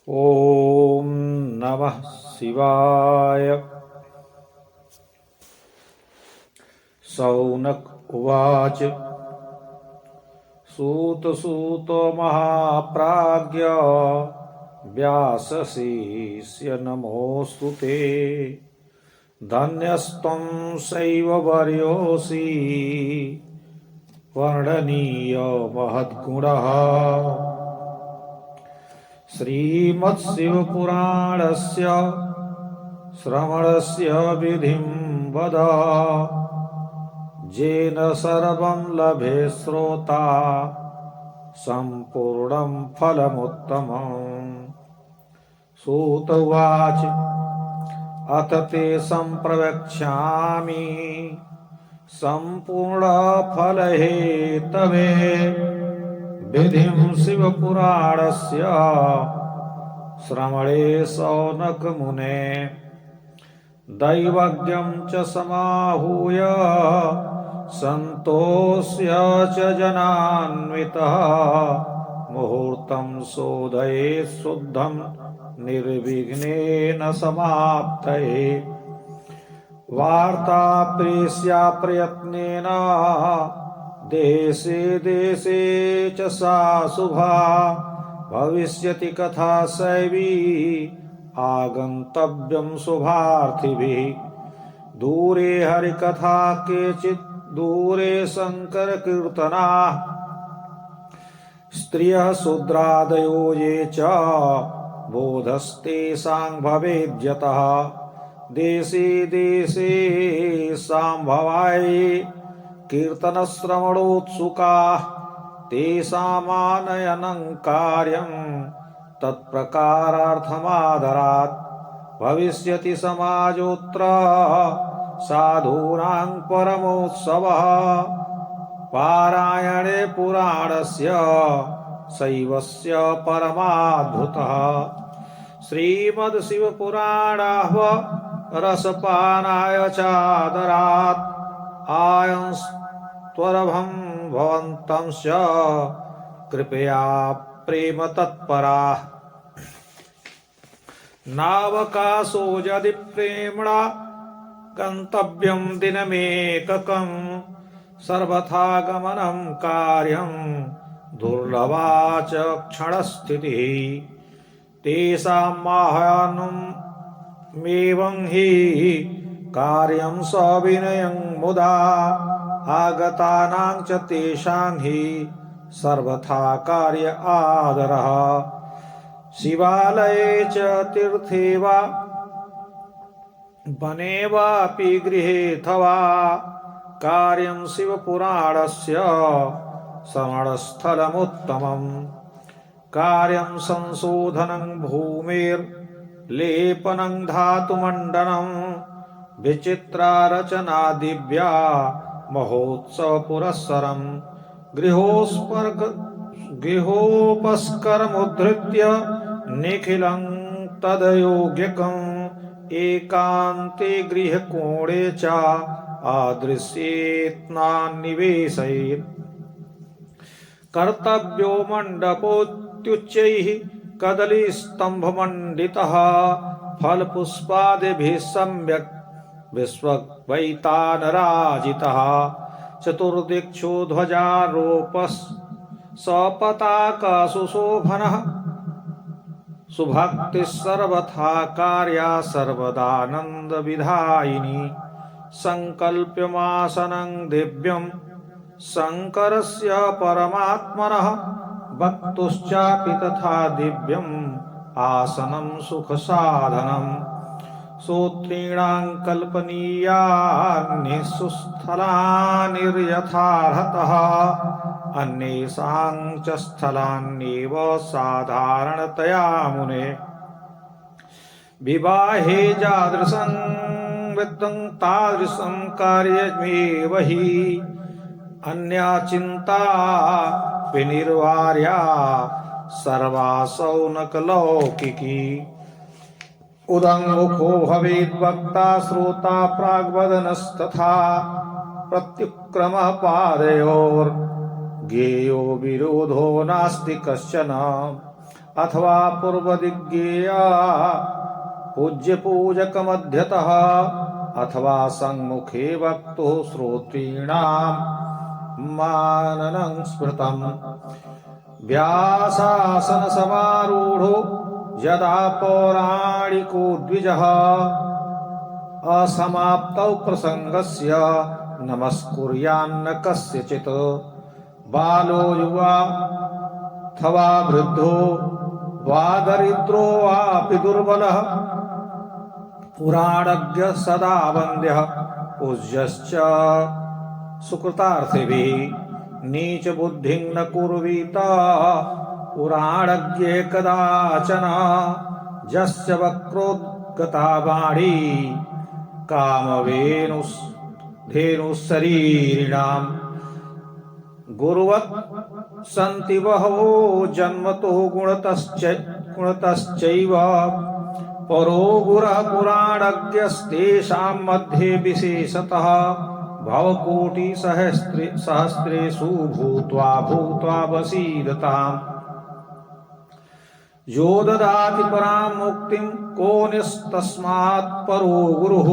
ॐ नमः शिवाय। शौनक उवाच। सूत सूत महाप्राज्ञ व्यासशिष्य नमोऽस्तु ते। धन्यस्त्वं शैववर्योऽसि वर्णनीय महद्गुणः। श्रीमत्शिवपुराणस्य श्रवणस्य विधिं वद। येन सर्वं लभे श्रोता सम्पूर्णं फलमुत्तमम्। सूत उवाच। अथ ते सम्प्रवक्ष्यामि सम्पूर्णफलहेतवे विधिं शिवपुराणस्य श्रवणे शौनकमुने। दैवज्ञं च समाहूय सन्तोष्य च जनान्वितः मुहूर्तं शोधये शुद्धं निर्विघ्नेन समाप्तये। वार्ता प्रेष्या प्रयत्नेन देशे देशे च सा शुभा। भविष्यति कथा शैवी आगन्तव्यं शुभार्थिभिः। दूरे हरिकथा केचित् दूरे शङ्करकीर्तना। स्त्रियः शूद्रादयो ये च बोधस्तेषां भवेद्यतः। देशे देशे सम्भवाय कीर्तनश्रवणोत्सुकाः। तेषामानयनं कार्यं तत्प्रकारार्थमादरात्। भविष्यति समाजोऽत्र साधूनां परमोत्सवः। पारायणे पुराणस्य शैवस्य परमाद्भुतः। श्रीमद्शिवपुराणः रसपानाय चादरात्। आयंस्त्वरभं भवन्तं च कृपया प्रेम तत्पराः। नावकाशो यदि प्रेम्णा गन्तव्यं दिनमेककं। सर्वथा गमनं कार्यं दुर्लभा च क्षणस्थितिः। तेषां माहात्म्यमेवं हि कार्यं सविनयं मुदा। आगतानां च तेषां हि सर्वथा कार्य आदरः। शिवालये च तीर्थे वा वने वापि गृहेऽथवा कार्यं शिवपुराणस्य श्रवणस्थलमुत्तमम्। कार्यं संशोधनं भूमेर्लेपनं धातुमण्डनं। विचित्रा रचना दिव्या महोत्सवपुरस्सरम्। गृहोपस्करमुद्धृत्य निखिलं तदयोग्यकम्। एकान्ते गृहकोणे च आदृश्येत्नान्निवेशयेत्। कर्तव्यो मण्डपोत्युच्चैः कदलीस्तम्भमण्डितः। फलपुष्पादिभिः सम्यक् विश्ववैतानराजितः। चतुर्दिक्षु ध्वजारोपः सपताका सुशोभनः। सुभक्तिः सर्वथा कार्या सर्वदानन्दविधायिनी। सङ्कल्प्यमासनं दिव्यं शङ्करस्य परमात्मनः। वक्तुश्चापि तथा दिव्यम् आसनं सुखसाधनम्। श्रोतॄणां कल्पनीयानि सुस्थलानिर्यथार्हतः। अन्येषां च स्थलान्येव साधारणतया मुने। विवाहे यादृशं वित्तं तादृशं कार्यमेव हि। अन्या चिन्ता विनिर्वार्या सर्वा शौनकलौकिकी। उदङ्मुखो भवेद्वक्ता श्रोता प्राग्वदनस्तथा। प्रत्युक्रमः पादयोर्गेयो विरोधो नास्ति कश्चन। अथवा पूर्वदिग्गेया पूज्य पूजक मध्यतः अथवा संमुखे वक्तु श्रोत्रीणां माननं स्मृतम् व्यासासन समारूढ़ो यदा पौराणिको द्विजः असमाप्तौ प्रसंगस्य नमस्कुर्यान्न कस्यचित् बालो युवा अथवा वृद्धो वा दरिद्रो वापि दुर्बलः पुराणज्ञ सदा वन्द्यः पूज्यश्च सुकृतार्थिभिः नीच बुद्धिं न कुर्वीत पुराणज्ञे कदाचन यस्य वक्रोद्गता वाणी कामधेनुशरीरिणाम् गुरुवत् सन्ति बहवो जन्मतो गुणतश्चैव परो गुरः पुराणज्ञस्तेषां मध्ये विशेषतः भवकोटि सहस्रेषु भूत्वा वसीदताम् यो ददाति परां मुक्तिं कोऽन्यस्तस्मात् परो गुरुः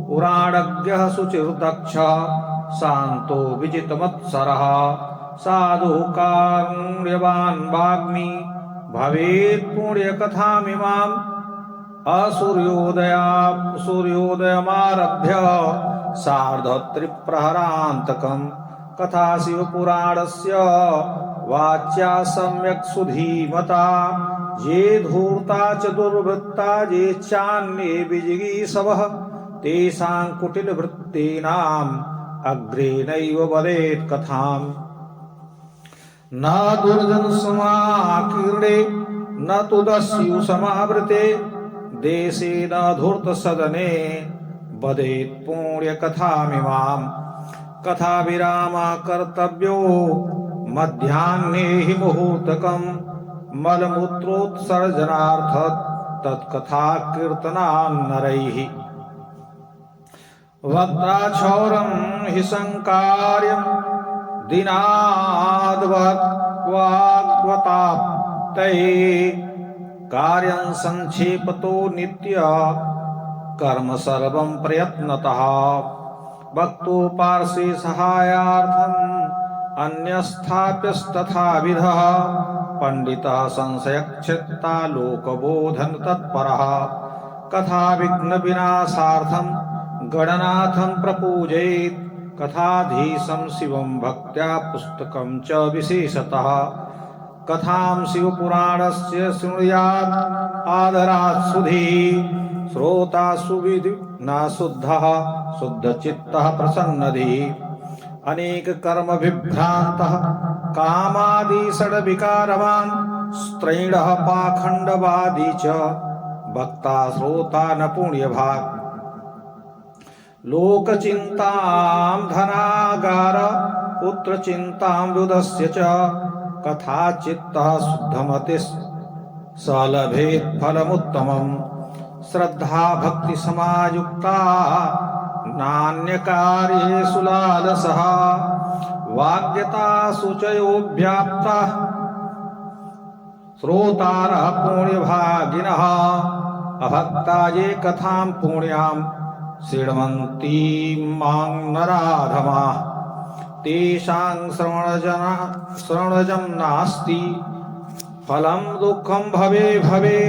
पुराणज्ञः शुचिर्दक्षः शान्तो विजितमत्सरः साधुः कारुण्यवान् वाग्मी भवेत् पुण्यकथामिमाम् सूर्योदयमारभ्य सार्धत्रिप्रहरान्तकम् कथा शिवपुराणस्य वाच्या सम्यक् सुधीमता ये धूर्ता च दुर्वृत्ता ये चान्ये विजिगीषवः तेषां कुटिलवृत्तीनाम् अग्रे नैव वदेत् कथाम् न दुर्जनसमाकीर्णे न तु दस्यु समावृते देशे न धूर्तसदने वदेत् पुण्यकथामिमाम् कथाविरामः कर्तव्यो मध्याह्ने हि मुहूर्तकम् मलमूत्रोत्सर्जनार्थ तत्कथा कीर्तनान्नरैः वक्त्राक्षौरं हि संकार्यं दिनाद्वाग्वताप्तये कार्यं संक्षेपतो नित्य कर्म सर्वं प्रयत्नतः वक्तो पार्श्वे सहायार्थम् अन्यस्थाप्यस्तथाविधः पंडितः संशयक्षेत्ता लोकबोधन तत्परः कथा विघ्न विनाशार्थं गणनाथं प्रपूजयेत् कथाधीशं शिवं भक्त्या पुस्तकं च विशेषतः कथां शिवपुराणस्य शृणुयात् आदरात् सुधीः श्रोता सुविधिना शुद्धः शुद्धचित्तः प्रसन्नधिः अनेक कर्म विभ्रान्तः कामादि षड्विकारवान् स्त्रैणः पाखण्डवादी च वक्ता श्रोता न पुण्यभाक् लोकचिन्तां धनागार पुत्रचिन्तां वृद्धस्य च कथा चित्तः शुद्धमतिः स लभेत् फलमुत्तमम् श्रद्धा भक्ति समायुक्ता नान्यकार्येषु लालसः वाग्यता शुचयोऽव्याप्ता श्रोतारः पुण्यभागिनः अभक्ता ये कथां पुण्यां शृण्वन्तीं मां नराधमाः तेषां श्रवणजं नास्ति फलं दुःखं भवे भवे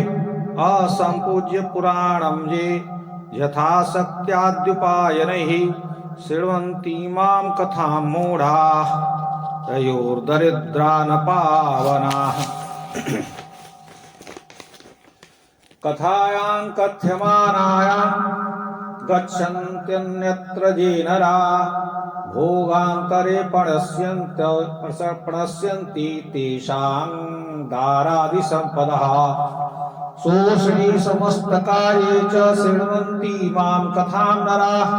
असम्पूज्य पुराणं ये यथाशक्त्याद्युपायनैः शृण्वन्ति मां कथां मूढाः तयोर्दरिद्रा न पावनाः कथायां कथ्यमानायां गच्छन्त्यन्यत्र ये नरा भोगान्तरे प्रणश्यन्ति तेषां दारादिसम्पदः शोषणी समस्तकार्ये च शृण्वन्ति मां कथां नराः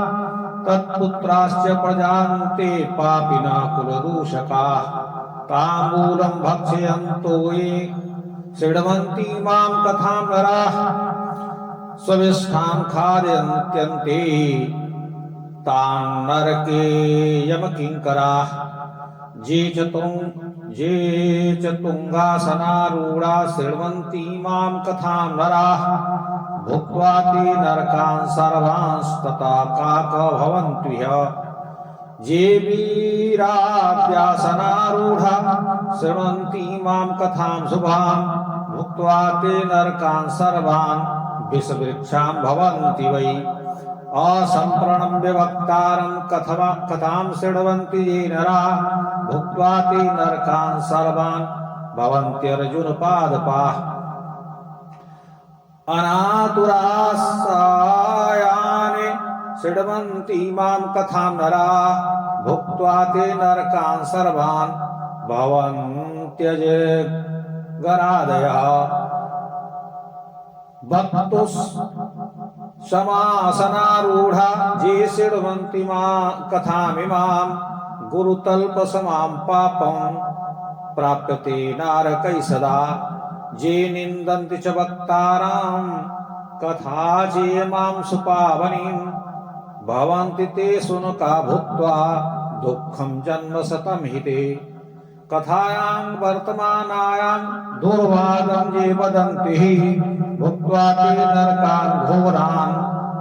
तत्पुत्राश्च प्रजान्ते पापिना कुलदूषकाः ताम्बूलं भक्षयन्तो ये शृण्वन्ति मां कथां नराः स्वविष्ठां खादन्त्यन्ते तान् नरके यमकिङ्कराः ये च तुंगासनारूढ़ा शृण्वन्ति मां कथां नराः भुक्त्वा ते नरकान् सर्वांस्तथा काक भवन्ति ये वीराभ्यासनारूढ़ा शृण्वन्ति मां कथां शुभां भुक्त्वा ते नरकान् सर्वान् विषवृक्षां भवन्ति वै असंप्रणं विवक्तारं कथां शृण्वन्ति ये नराः भुक्त्वा ते नरकान् सर्वान् भवन्त्यर्जुन पादपाः अनातुरासायाने शृण्वन्ति मां कथां नराः भुक्त्वा ते नरकान् सर्वान् भवन्त्यजगरादयः समासनारूढ़ा ये शृण्वन्ति मां कथामिमां गुरुतल्पसमां पापं प्राप्यते नारकै सदा ये निन्दन्ति च वक्तारां कथा ये मां सुपावनीं भवन्ति ते शुनका भूत्वा दुःखं जन्म शतं हि ते कथायां वर्तमानायां दुर्वादं ये वदन्ति भुक्त्वा ते नरकान् घोरान्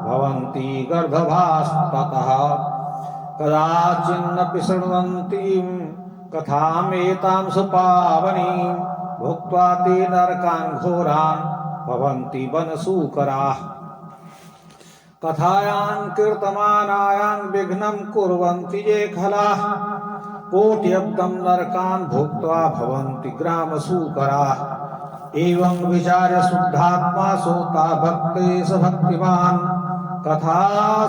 भवन्ति गर्भभास्ततः कदाचिन्नपि शृण्वन्ति कथामेतां सुपावनीं भुक्त्वा ते नरकान् घोरान् भवन्ति वनशूकराः कथायां कीर्तमानायां विघ्नं कुर्वन्ति ये खलाः कोट्यब्दं नरकान् भुक्त्वा भवन्ति ग्रामशूकराः एवं विचार्य शुद्धात्मा सोता भक्ते स भक्तिमान् कथा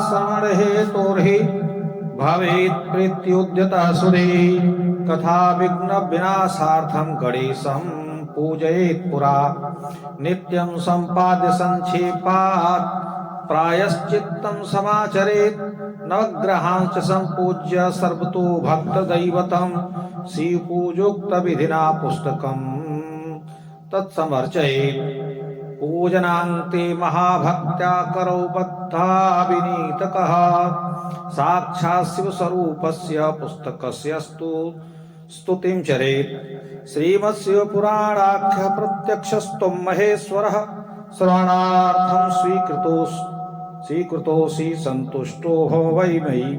श्रवण हेतोर्हि भवेत् प्रीत्युद्यतः सुधे कथा विघ्न विनाशार्थं गणेशं पूजयेत् पुरा नित्यं सम्पाद्य संक्षेपात् प्रायश्चित्तं समाचरेत् नवग्रहांश्च सम्पूज्य सर्वतो भक्तदैवतं शिवपूजोक्तविधिना पुस्तकं तत्समर्चयेत् पूजनान्ते महाभक्त्या करौ बद्धा विनीतकः साक्षात् शिवस्वरूपस्य पुस्तकस्य स्तुतिं चरेत् श्रीमत्शिवपुराणाख्यः प्रत्यक्षस्त्वं महेश्वरः श्रवणार्थं स्वीकृतोऽसि सन्तुष्टो भव वै मयि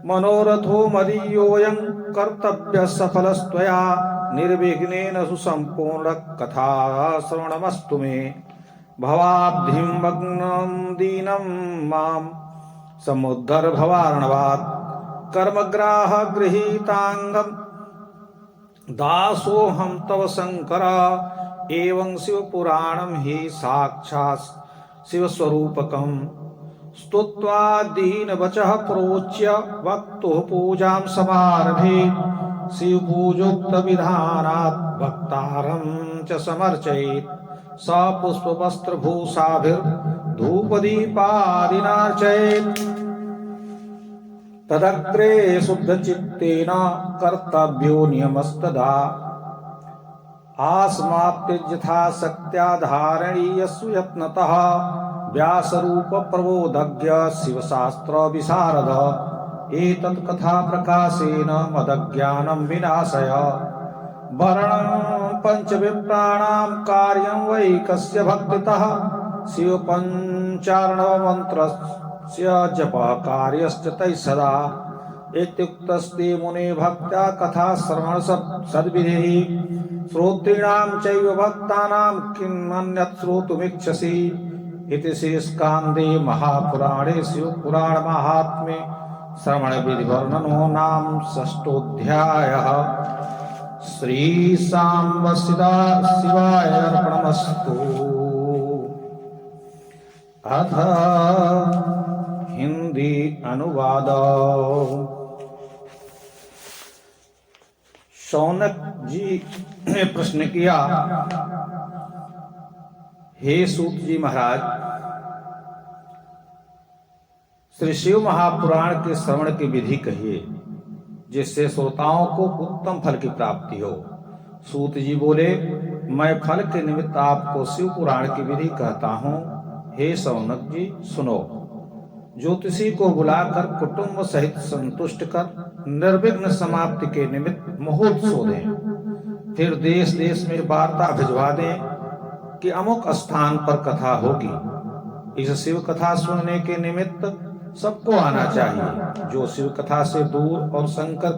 मनोरथो मदीयोऽयं कर्तव्यः सफलस्त्वया निर्विघ्नेन सुसम्पूर्ण कथा श्रवणमस्तु मे भवाब्धिं मग्नं दीनं मां समुद्धर भवार्णवात् कर्मग्राह गृहीतांगं दासोऽहं तव शंकर एवं शिवपुराणं हि साक्षात् शिवस्वरूपकं स्तुत्वा दीनवचः प्रोच्य वक्तुः पूजां समारभे शिवपूजोक्तविधानात् भक्तारं च समर्चयेत् स पुष्पवस्त्रभूषाभिर्धूपदीपादिनार्चयेत् तदग्रे शुद्धचित्तेन कर्तव्यो नियमस्तदा आस्माप्त्यथाशक्त्या धारणीयस्व यत्नतः व्यासरूप प्रबोधज्ञ शिवशास्त्र विशारद एतत् कथा प्रकाशेन मदज्ञानं विनाशय वर्णं पंचविप्राणां कार्यं वै कस्य भक्तितः शिवपञ्चार्णवमन्त्रस्य जपः कार्यश्च तैः सदा इत्युक्तस्ते मुने भक्त्या कथा श्रवण सद्विधिः श्रोतॄणां चैव भक्तानां किम् अन्यत् श्रोतुमिच्छसि इति शेषकान्दे महापुराणे शिवपुराणमाहात्म्ये श्रवणविधिवर्णनो नाम षष्ठोऽध्यायः। श्रीशाम्ब शिवाय अर्पणमस्तु। अथ हिंदी अनुवाद। शौनक जी ने प्रश्न किया, हे सूत जी महाराज, श्री शिव महापुराण के श्रवण की विधि कहिए जिससे श्रोताओं को उत्तम फल की प्राप्ति हो। सूत जी बोले, मैं फल के निमित्त आपको शिव पुराण की विधि कहता हूँ। हे शौनक जी सुनो। ज्योतिषी को बुलाकर कुटुंब सहित संतुष्ट कर निर्विघ्न समाप्ति के निमित्त मुहूर्त शोधें। फिर देश देश में वार्ता भिजवा दें कि अमुक स्थान पर कथा होगी। इस शिव कथा सुनने के निमित्त सबको आना चाहिए। जो शिव कथा से दूर और शंकर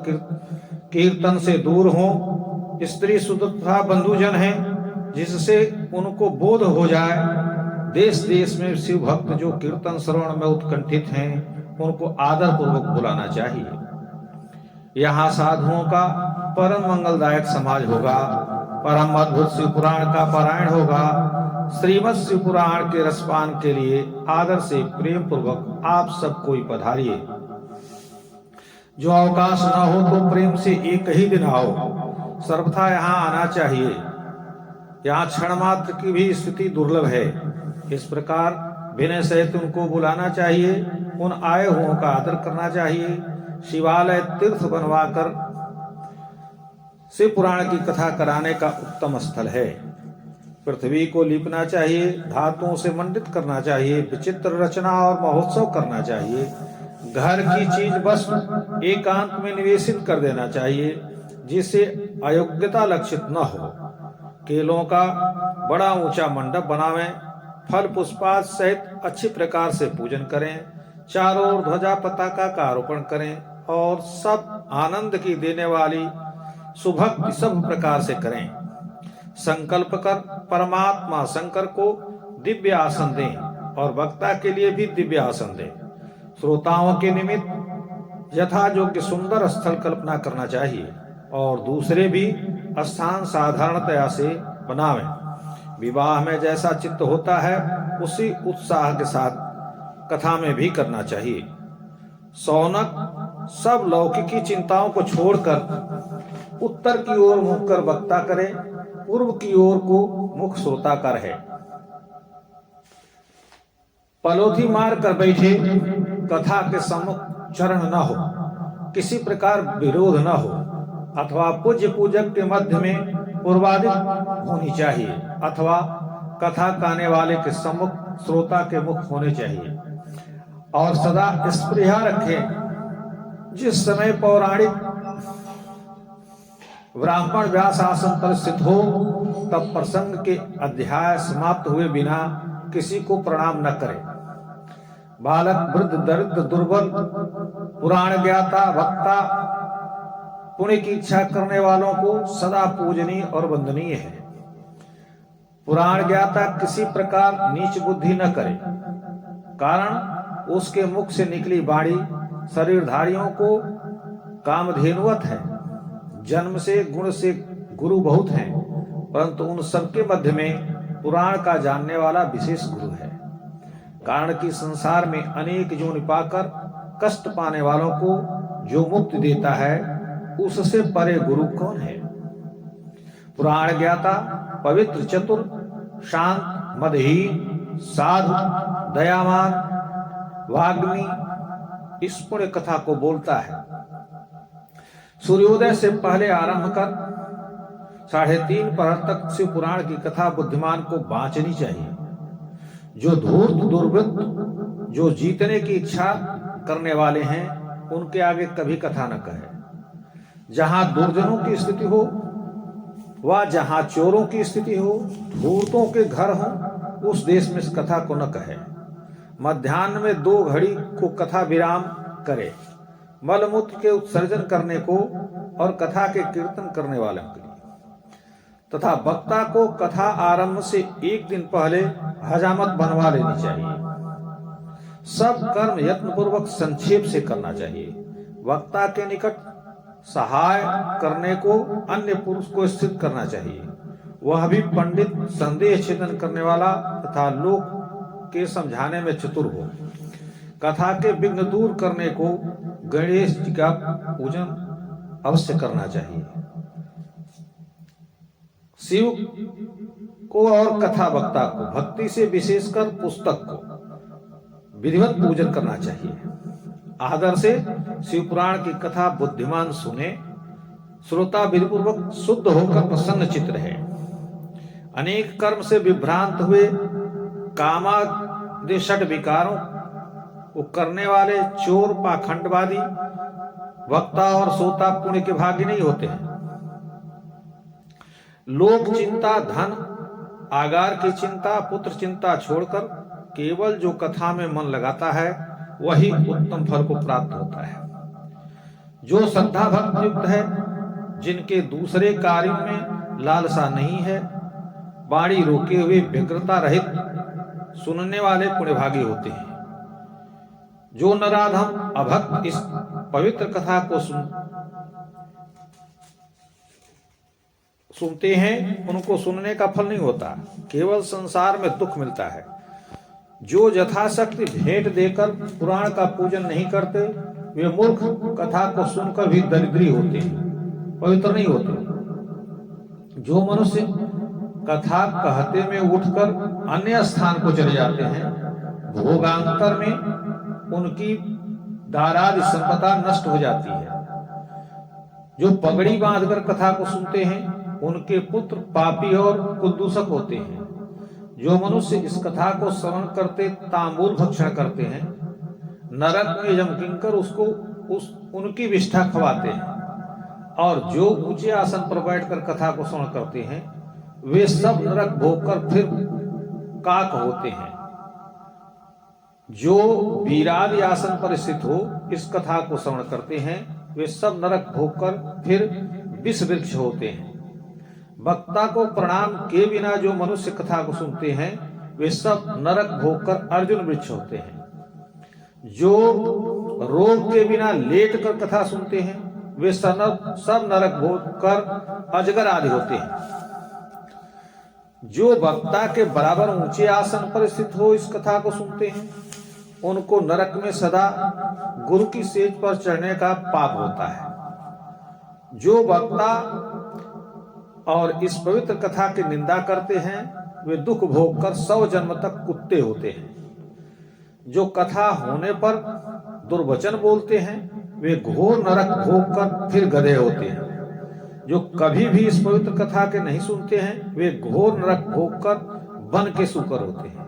कीर्तन से दूर हो, स्त्री सुध तथा बंधुजन हैं, जिससे उनको बोध हो जाए। देश देश में शिव भक्त जो कीर्तन श्रवण में उत्कंठित हैं, उनको आदर पूर्वक बुलाना चाहिए। यहाँ साधुओं का परम मंगलदायक समाज होगा। परम अद्भुत शिव पुराण का पारायण होगा। श्रीमद् शिव पुराण के रसपान के लिए आदर से प्रेम पूर्वक आप सब कोई पधारिए। जो अवकाश न हो तो प्रेम से एक ही दिन आओ। सर्वथा यहाँ आना चाहिए। यहाँ क्षण मात्र की भी स्थिति दुर्लभ है। इस प्रकार विनय सहित उनको बुलाना चाहिए। उन आए हुओं का आदर करना चाहिए। शिवालय तीर्थ बनवाकर शिव पुराण की कथा कराने का उत्तम स्थल है। पृथ्वी को लीपना चाहिए, धातुओं से मंडित करना चाहिए, विचित्र रचना और महोत्सव करना चाहिए। घर की चीज बस एकांत में निवेशित कर देना चाहिए, जिससे अयोग्यता लक्षित न हो। केलों का बड़ा ऊंचा मंडप बनावें, फल पुष्पाद सहित अच्छी प्रकार से पूजन करें, चारों ओर ध्वजा पताका का आरोपण करें और सब आनंद की देने वाली सुभक्ति सब प्रकार से करें। संकल्प कर परमात्मा शंकर को दिव्य आसन दें और वक्ता के लिए भी दिव्य आसन दें। श्रोताओं के निमित्त यथा योग्य सुंदर स्थल कल्पना करना चाहिए और दूसरे भी स्थान साधारणतया से बनावें। विवाह में जैसा चित्त होता है उसी उत्साह के साथ कथा में भी करना चाहिए। शौनक सब लौकिकी चिंताओं को छोड़कर उत्तर की ओर मुख कर वक्ता करे, पूर्व की ओर को मुख श्रोता का रहे। पलोथी मार कर बैठे, कथा के सम्मुख चरण न हो, किसी प्रकार विरोध न हो, अथवा पूज्य पूजक के मध्य में पूर्वाधिक होनी चाहिए, अथवा कथा गाने वाले के सम्मुख श्रोता के मुख होने चाहिए। और सदा स्पृहा रखें, जिस समय पौराणिक ब्राह्मण व्यास आसन पर स्थित हो, तब प्रसंग के अध्याय समाप्त हुए बिना किसी को प्रणाम न करें। बालक, वृद्ध, दरिद्र, दुर्बल, पुराण ज्ञाता, वक्ता, पुण्य की इच्छा करने वालों को सदा पूजनीय और वंदनीय है। पुराण ज्ञाता किसी प्रकार नीच बुद्धि न करे, कारण उसके मुख से निकली वाणी शरीरधारियों को कामधेनुवत है। जन्म से गुण से गुरु बहुत हैं, परंतु उन सबके मध्य में पुराण का जानने वाला विशेष गुरु है। कारण कि संसार में अनेक योनि पाकर कष्ट पाने वालों को जो मुक्ति देता है, उससे परे गुरु कौन है। पुराण ज्ञाता पवित्र, चतुर, शांत, मदहीन, साधु, दयावान, वाग्मी इस पुण्य कथा को बोलता है। सूर्योदय से पहले आरंभ कर 3:30 पहर तक शिव पुराण की कथा बुद्धिमान को बांचनी चाहिए। जो धूर्त, दुर्वृत्त, जो जीतने की इच्छा करने वाले हैं, उनके आगे कभी कथा न कहे। जहां दुर्जनों की स्थिति हो व जहां चोरों की स्थिति हो, धूर्तों के घर हो, उस देश में इस कथा को न कहे। मध्याह्न में 2 घड़ी को कथा विराम करे, मलमूत्र के उत्सर्जन करने को और कथा के कीर्तन करने वालों के लिए, तथा वक्ता को कथा आरंभ से 1 दिन पहले हजामत बनवा लेनी चाहिए। सब कर्म यत्नपूर्वक संक्षेप से करना चाहिए। वक्ता के निकट सहाय करने को अन्य पुरुष को स्थित करना चाहिए। वह भी पंडित, संदेह छेदन करने वाला तथा लोक के समझाने में चतुर हो। कथा के विघ्न दूर करने को गणेश जी का पूजन अवश्य करना चाहिए। शिव को और कथा वक्ता को, भक्ति से विशेषकर पुस्तक को विधिवत पूजन करना चाहिए। आदर से शिव पुराण की कथा बुद्धिमान सुने, श्रोता विधिपूर्वक शुद्ध होकर प्रसन्न चित्त रहे। अनेक कर्म से विभ्रांत हुए कामादि षट विकारों को करने वाले चोर, पाखंडवादी वक्ता और श्रोता पुण्य के भागी नहीं होते हैं। लोक चिंता, धन आगार की चिंता, पुत्र चिंता छोड़कर केवल जो कथा में मन लगाता है वही उत्तम फल को प्राप्त होता है। जो श्रद्धा भक्त युक्त है, जिनके दूसरे कार्यों में लालसा नहीं है, वाणी रोके हुए व्यग्रता रहित सुनने वाले पुण्यभागी होते हैं। जो नराधम अभक्त इस पवित्र कथा को सुनते हैं, उनको सुनने का फल नहीं होता, केवल संसार में दुख मिलता है। जो यथाशक्ति भेंट देकर पुराण का पूजन नहीं करते, वे मूर्ख कथा को सुनकर भी दरिद्री होते हैं, पवित्र नहीं होते। जो मनुष्य कथा कहते में उठकर अन्य स्थान को चले जाते हैं, भोगांतर में उनकी दारादि संपदा नष्ट हो जाती है। जो पगड़ी बांधकर कथा को सुनते हैं, उनके पुत्र पापी और कुदूषक होते हैं। जो मनुष्य इस कथा को श्रवण करते तांबूल भक्षण करते हैं, नरक में यमकिंकर उनकी विष्ठा खवाते हैं। और जो ऊंचे आसन पर बैठकर कथा को श्रवण करते हैं, वे सब नरक भोगकर फिर काक होते हैं। जो वीरादि आसन पर स्थित हो इस कथा को श्रवण करते हैं, वे सब नरक भोगकर फिर विष वृक्ष होते हैं। वक्ता को प्रणाम के बिना जो मनुष्य कथा को सुनते हैं, वे सब नरक भोगकर अर्जुन वृक्ष होते हैं। जो रोग के बिना लेट कर कथा सुनते हैं, वे सब नरक भोगकर अजगर आदि होते हैं। जो वक्ता के बराबर ऊंचे आसन पर स्थित हो इस कथा को सुनते हैं, उनको नरक में सदा गुरु की सेज पर चढ़ने का पाप होता है। जो वक्ता और इस पवित्र कथा की निंदा करते हैं, वे दुख भोगकर 100 जन्म तक कुत्ते होते हैं। जो कथा होने पर दुर्वचन बोलते हैं, वे घोर नरक भोगकर फिर गधे होते हैं। जो कभी भी इस पवित्र कथा के नहीं सुनते हैं, वे घोर नरक भोगकर वन के सूकर होते हैं।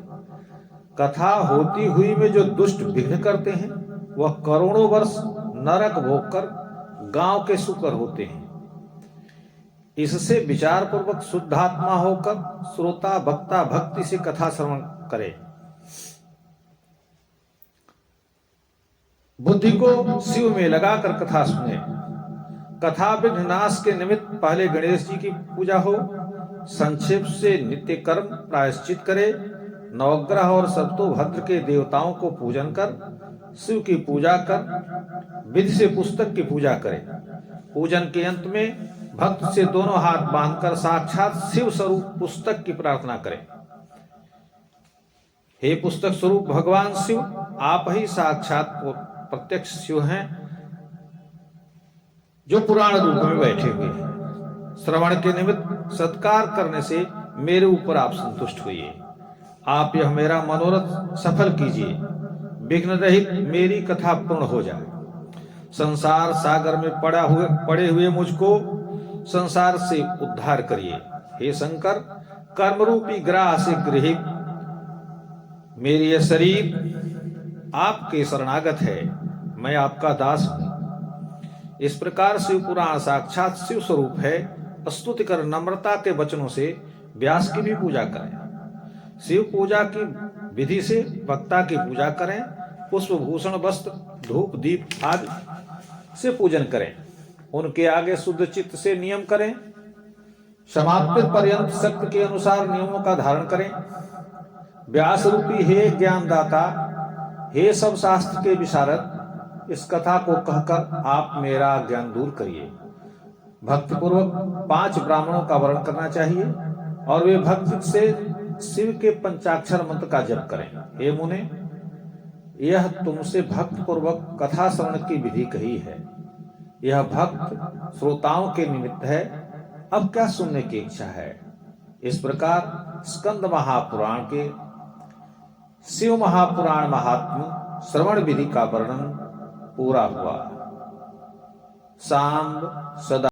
कथा होती हुई में जो दुष्ट विघ्न करते हैं, वह करोड़ों वर्ष नरक भोगकर गांव के सूकर होते हैं। इससे विचार पूर्वक शुद्धात्मा होकर श्रोता वक्ता भक्ति से कथा श्रवण करे। बुद्धि को शिव में लगाकर कथा सुने। कथा विघ्न नाश के निमित्त पहले गणेश जी की पूजा हो, संक्षेप से नित्य कर्म प्रायश्चित करे, नवग्रह और सप्तभद्र के देवताओं को पूजन कर शिव की पूजा कर विधि से पुस्तक की पूजा करे। पूजन के अंत में भक्त से दोनों हाथ बांधकर साक्षात शिव स्वरूप पुस्तक की प्रार्थना करें। हे पुस्तक स्वरूप भगवान शिव, आप ही साक्षात प्रत्यक्ष शिव हैं, जो पुराण रूप में बैठे हुए हैं। श्रवण के निमित्त सत्कार करने से मेरे ऊपर आप संतुष्ट हुए। आप यह मेरा मनोरथ सफल कीजिए, विघ्न रहित मेरी कथा पूर्ण हो जाए। संसार सागर में पड़े हुए मुझको संसार से उद्धार करिए। हे शंकर, कर्म रूपी ग्राह से गृहीत मेरी यह शरीर आपके शरणागत है, मैं आपका दास हूं। इस प्रकार शिव पुराण साक्षात शिव स्वरूप है। स्तुति कर नम्रता के वचनों से व्यास की भी पूजा करें। शिव पूजा की विधि से वक्ता की पूजा करें। पुष्प भूषण वस्त्र धूप दीप आदि से पूजन करें। उनके आगे शुद्ध चित्त से नियम करें। समाप्ति पर्यंत शक्ति के अनुसार नियमों का धारण करें। व्यास रूपी हे ज्ञानदाता, हे सब शास्त्र के विशारद, इस कथा को कहकर आप मेरा ज्ञान दूर करिए। भक्तिपूर्वक 5 ब्राह्मणों का वर्ण करना चाहिए और वे भक्ति से शिव के पंचाक्षर मंत्र का जप करें। हे मुने, यह तुमसे भक्त पूर्वक कथा श्रवण की विधि कही है। यह भक्त श्रोताओं के निमित्त है। अब क्या सुनने की इच्छा है? इस प्रकार स्कंद महापुराण के शिव महापुराण महात्म्य श्रवण विधि का वर्णन पूरा हुआ। सांब सदा